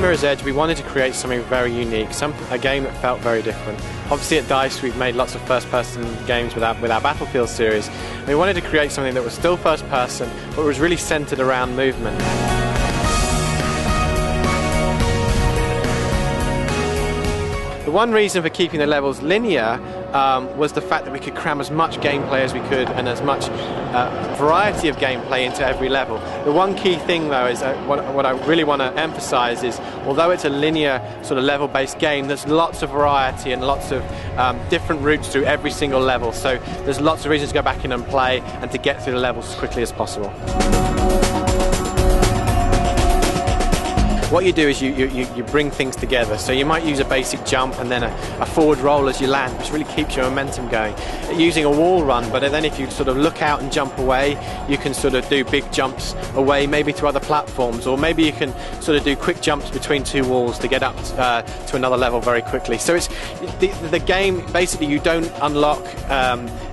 Mirror's Edge, we wanted to create something very unique, a game that felt very different. Obviously at DICE we've made lots of first-person games with our Battlefield series. And we wanted to create something that was still first-person, but was really centered around movement. The one reason for keeping the levels linear was the fact that we could cram as much gameplay as we could and as much variety of gameplay into every level. The one key thing though is what I really want to emphasize is, although it's a linear sort of level-based game, there's lots of variety and lots of different routes through every single level, so there's lots of reasons to go back in and play and to get through the levels as quickly as possible. What you do is you bring things together. So you might use a basic jump and then a forward roll as you land, which really keeps your momentum going. Using a wall run, but then if you sort of look out and jump away, you can sort of do big jumps away, maybe to other platforms, or maybe you can sort of do quick jumps between two walls to get up to another level very quickly. So it's the game, basically you don't unlock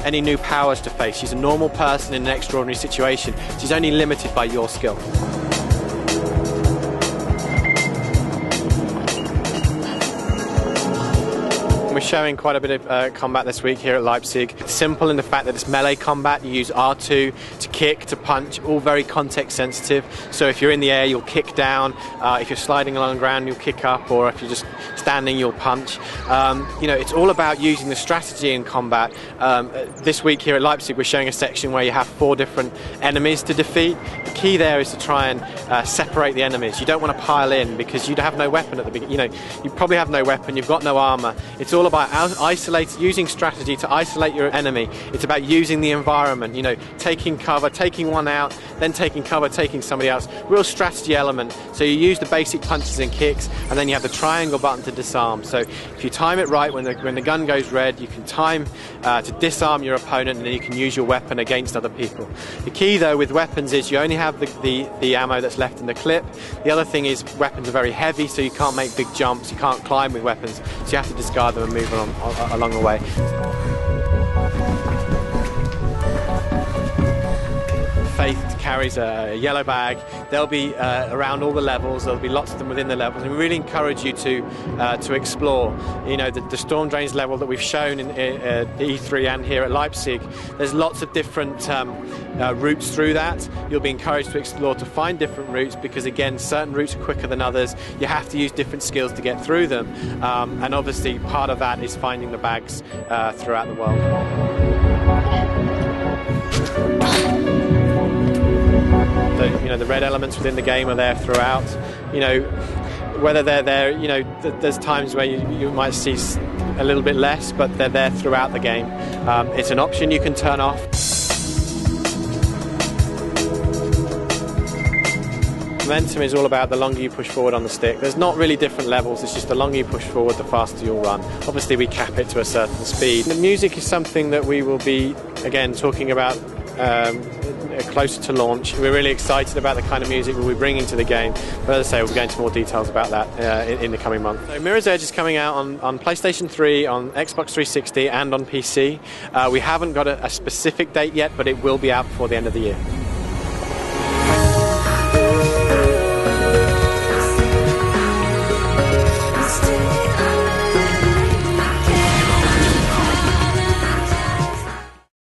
any new powers to face. She's a normal person in an extraordinary situation. She's only limited by your skill. We're showing quite a bit of combat this week here at Leipzig. It's simple in the fact that it's melee combat. You use R2 to kick, to punch, all very context sensitive. So if you're in the air, you'll kick down. If you're sliding along the ground, you'll kick up, or if you're just standing, you'll punch. You know, it's all about using the strategy in combat. This week here at Leipzig, we're showing a section where you have 4 different enemies to defeat. The key there is to try and separate the enemies. You don't want to pile in because you'd have no weapon at the beginning. You know, you probably have no weapon, you've got no armor. It's all about using strategy to isolate your enemy. It's about using the environment, you know, taking cover, taking one out, then taking cover, taking somebody else. Real strategy element. So you use the basic punches and kicks, and then you have the triangle button to disarm. So if you time it right, when the gun goes red, you can time to disarm your opponent, and then you can use your weapon against other people. The key though with weapons is you only have the ammo that's left in the clip. The other thing is weapons are very heavy, so you can't make big jumps, you can't climb with weapons, so you have to discard them and move along the way. Faith carries a yellow bag. They'll be around all the levels. There'll be lots of them within the levels, and we really encourage you to explore. You know, the Storm Drains level that we've shown in E3 and here at Leipzig. There's lots of different routes through that. You'll be encouraged to explore, to find different routes, because again, certain routes are quicker than others. You have to use different skills to get through them, and obviously part of that is finding the bags throughout the world. You know, the red elements within the game are there throughout. You know, whether they're there, you know, there's times where you might see a little bit less, but they're there throughout the game. It's an option you can turn off. Momentum is all about the longer you push forward on the stick. There's not really different levels, it's just the longer you push forward, the faster you'll run. Obviously we cap it to a certain speed. The music is something that we will be, again, talking about closer to launch. We're really excited about the kind of music we'll be bringing to the game, but as I say, we'll go into more details about that in the coming month. So Mirror's Edge is coming out on PlayStation 3, on Xbox 360 and on PC. We haven't got a specific date yet, but it will be out before the end of the year.